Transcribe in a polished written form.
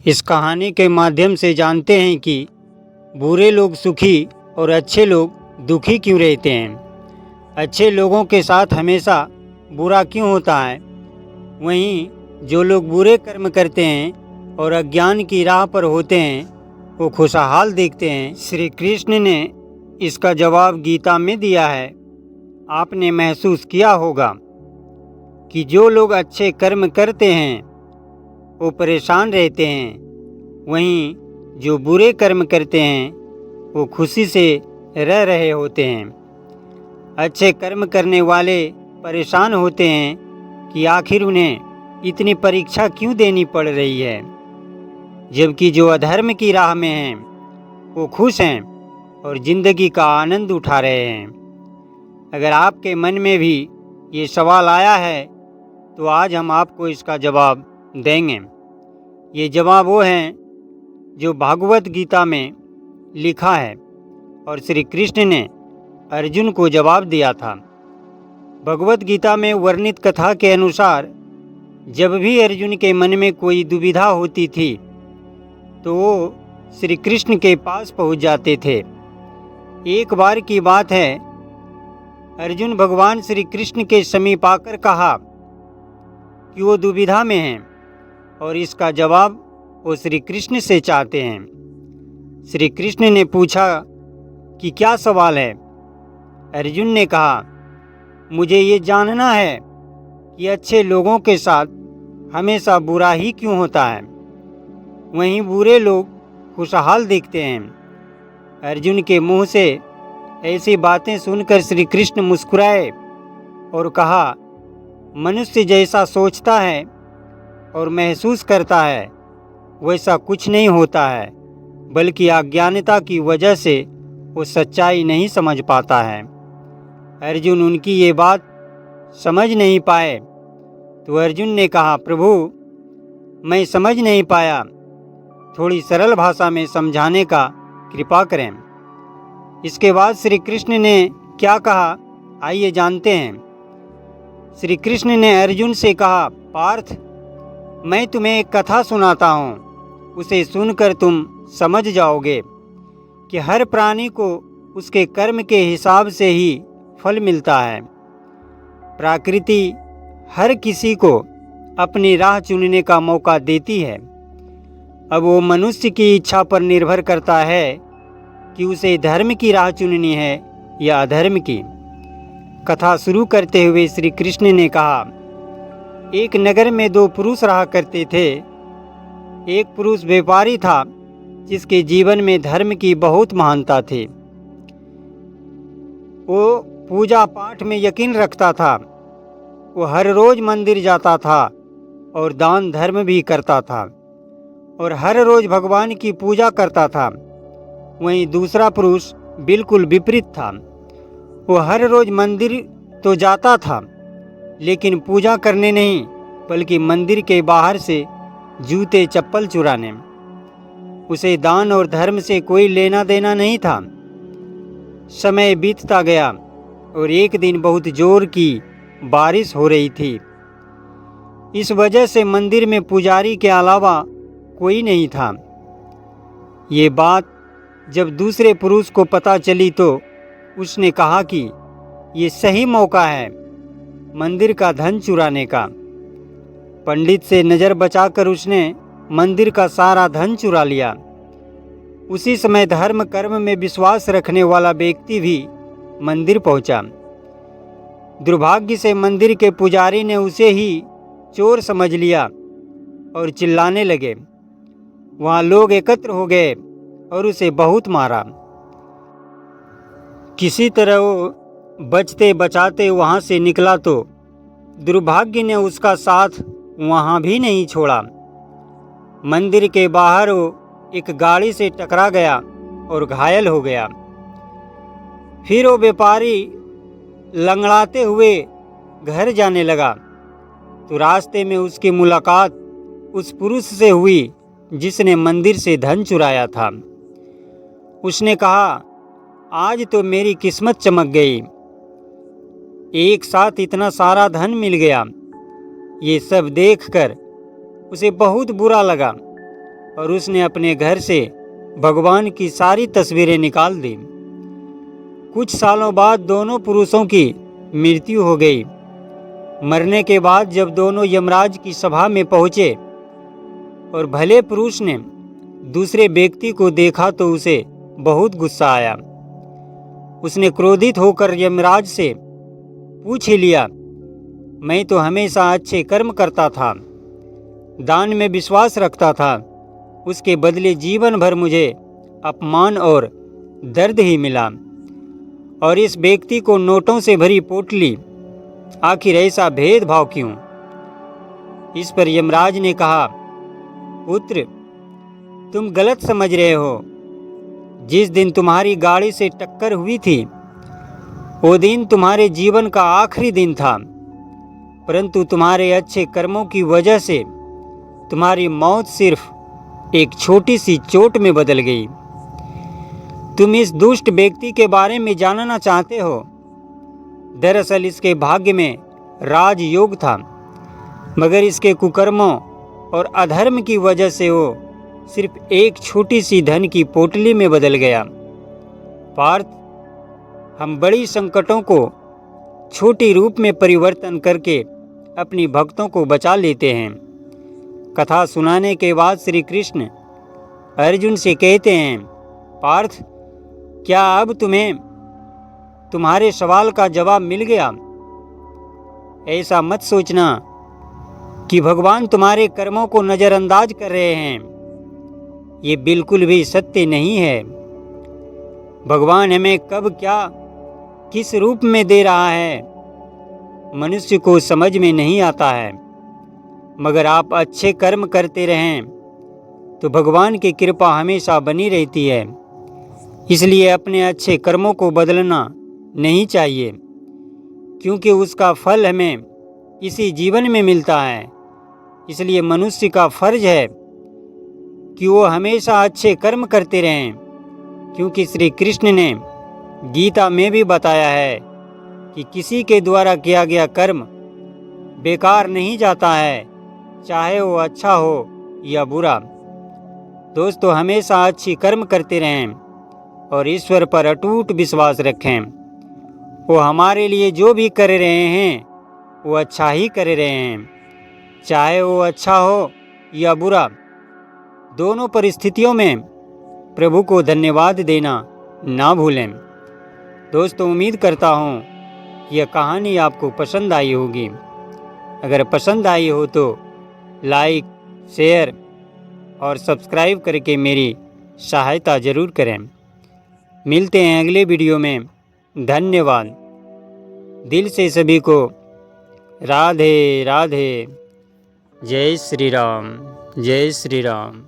इस कहानी के माध्यम से जानते हैं कि बुरे लोग सुखी और अच्छे लोग दुखी क्यों रहते हैं। अच्छे लोगों के साथ हमेशा बुरा क्यों होता है, वहीं जो लोग बुरे कर्म करते हैं और अज्ञान की राह पर होते हैं वो खुशहाल दिखते हैं। श्री कृष्ण ने इसका जवाब गीता में दिया है। आपने महसूस किया होगा कि जो लोग अच्छे कर्म करते हैं वो परेशान रहते हैं, वहीं जो बुरे कर्म करते हैं वो खुशी से रह रहे होते हैं। अच्छे कर्म करने वाले परेशान होते हैं कि आखिर उन्हें इतनी परीक्षा क्यों देनी पड़ रही है, जबकि जो अधर्म की राह में हैं वो खुश हैं और जिंदगी का आनंद उठा रहे हैं। अगर आपके मन में भी ये सवाल आया है तो आज हम आपको इसका जवाब देंगे। ये जवाब वो हैं जो भागवत गीता में लिखा है और श्री कृष्ण ने अर्जुन को जवाब दिया था। भगवत गीता में वर्णित कथा के अनुसार जब भी अर्जुन के मन में कोई दुविधा होती थी तो वो श्री कृष्ण के पास पहुंच जाते थे। एक बार की बात है, अर्जुन भगवान श्री कृष्ण के समीप आकर कहा कि वो दुविधा में हैं और इसका जवाब वो श्री कृष्ण से चाहते हैं। श्री कृष्ण ने पूछा कि क्या सवाल है। अर्जुन ने कहा, मुझे ये जानना है कि अच्छे लोगों के साथ हमेशा बुरा ही क्यों होता है, वहीं बुरे लोग खुशहाल दिखते हैं। अर्जुन के मुंह से ऐसी बातें सुनकर श्री कृष्ण मुस्कुराए और कहा, मनुष्य जैसा सोचता है और महसूस करता है वैसा कुछ नहीं होता है, बल्कि अज्ञानता की वजह से वो सच्चाई नहीं समझ पाता है। अर्जुन उनकी ये बात समझ नहीं पाए तो अर्जुन ने कहा, प्रभु मैं समझ नहीं पाया, थोड़ी सरल भाषा में समझाने का कृपा करें। इसके बाद श्री कृष्ण ने क्या कहा, आइए जानते हैं। श्री कृष्ण ने अर्जुन से कहा, पार्थ मैं तुम्हें एक कथा सुनाता हूँ, उसे सुनकर तुम समझ जाओगे कि हर प्राणी को उसके कर्म के हिसाब से ही फल मिलता है। प्रकृति हर किसी को अपनी राह चुनने का मौका देती है। अब वो मनुष्य की इच्छा पर निर्भर करता है कि उसे धर्म की राह चुननी है या अधर्म की। कथा शुरू करते हुए श्री कृष्ण ने कहा, एक नगर में दो पुरुष रहा करते थे। एक पुरुष व्यापारी था जिसके जीवन में धर्म की बहुत महानता थी। वो पूजा पाठ में यकीन रखता था। वो हर रोज मंदिर जाता था और दान धर्म भी करता था और हर रोज भगवान की पूजा करता था। वहीं दूसरा पुरुष बिल्कुल विपरीत था। वो हर रोज मंदिर तो जाता था लेकिन पूजा करने नहीं, बल्कि मंदिर के बाहर से जूते चप्पल चुराने। उसे दान और धर्म से कोई लेना देना नहीं था। समय बीतता गया और एक दिन बहुत जोर की बारिश हो रही थी। इस वजह से मंदिर में पुजारी के अलावा कोई नहीं था। ये बात जब दूसरे पुरुष को पता चली तो उसने कहा कि ये सही मौका है मंदिर का धन चुराने का। पंडित से नज़र बचाकर उसने मंदिर का सारा धन चुरा लिया। उसी समय धर्म कर्म में विश्वास रखने वाला व्यक्ति भी मंदिर पहुंचा। दुर्भाग्य से मंदिर के पुजारी ने उसे ही चोर समझ लिया और चिल्लाने लगे। वहाँ लोग एकत्र हो गए और उसे बहुत मारा। किसी तरह वो बचते बचाते वहाँ से निकला तो दुर्भाग्य ने उसका साथ वहाँ भी नहीं छोड़ा। मंदिर के बाहर वो एक गाड़ी से टकरा गया और घायल हो गया। फिर वो व्यापारी लंगड़ाते हुए घर जाने लगा तो रास्ते में उसकी मुलाकात उस पुरुष से हुई जिसने मंदिर से धन चुराया था। उसने कहा, आज तो मेरी किस्मत चमक गई, एक साथ इतना सारा धन मिल गया। ये सब देखकर उसे बहुत बुरा लगा और उसने अपने घर से भगवान की सारी तस्वीरें निकाल दी। कुछ सालों बाद दोनों पुरुषों की मृत्यु हो गई। मरने के बाद जब दोनों यमराज की सभा में पहुंचे और भले पुरुष ने दूसरे व्यक्ति को देखा तो उसे बहुत गुस्सा आया। उसने क्रोधित होकर यमराज से पूछ ही लिया, मैं तो हमेशा अच्छे कर्म करता था, दान में विश्वास रखता था, उसके बदले जीवन भर मुझे अपमान और दर्द ही मिला। और इस व्यक्ति को नोटों से भरी पोटली, आखिर ऐसा भेदभाव क्यों? इस पर यमराज ने कहा, पुत्र, तुम गलत समझ रहे हो। जिस दिन तुम्हारी गाड़ी से टक्कर हुई थी वो दिन तुम्हारे जीवन का आखिरी दिन था, परंतु तुम्हारे अच्छे कर्मों की वजह से तुम्हारी मौत सिर्फ एक छोटी सी चोट में बदल गई। तुम इस दुष्ट व्यक्ति के बारे में जानना चाहते हो। दरअसल इसके भाग्य में राजयोग था, मगर इसके कुकर्मों और अधर्म की वजह से वो सिर्फ एक छोटी सी धन की पोटली में बदल गया। पार्थ, हम बड़ी संकटों को छोटी रूप में परिवर्तन करके अपनी भक्तों को बचा लेते हैं। कथा सुनाने के बाद श्री कृष्ण अर्जुन से कहते हैं, पार्थ, क्या अब तुम्हें तुम्हारे सवाल का जवाब मिल गया? ऐसा मत सोचना कि भगवान तुम्हारे कर्मों को नज़रअंदाज कर रहे हैं। ये बिल्कुल भी सत्य नहीं है। भगवान हमें कब क्या किस रूप में दे रहा है मनुष्य को समझ में नहीं आता है, मगर आप अच्छे कर्म करते रहें तो भगवान की कृपा हमेशा बनी रहती है। इसलिए अपने अच्छे कर्मों को बदलना नहीं चाहिए, क्योंकि उसका फल हमें इसी जीवन में मिलता है। इसलिए मनुष्य का फर्ज है कि वो हमेशा अच्छे कर्म करते रहें, क्योंकि श्री कृष्ण ने गीता में भी बताया है कि किसी के द्वारा किया गया कर्म बेकार नहीं जाता है, चाहे वो अच्छा हो या बुरा। दोस्तों, हमेशा अच्छी कर्म करते रहें और ईश्वर पर अटूट विश्वास रखें। वो हमारे लिए जो भी कर रहे हैं वो अच्छा ही कर रहे हैं, चाहे वो अच्छा हो या बुरा। दोनों परिस्थितियों में प्रभु को धन्यवाद देना ना भूलें। दोस्तों, उम्मीद करता हूँ कि यह कहानी आपको पसंद आई होगी। अगर पसंद आई हो तो लाइक, शेयर और सब्सक्राइब करके मेरी सहायता ज़रूर करें। मिलते हैं अगले वीडियो में। धन्यवाद। दिल से सभी को राधे राधे। जय श्री राम, जय श्री राम।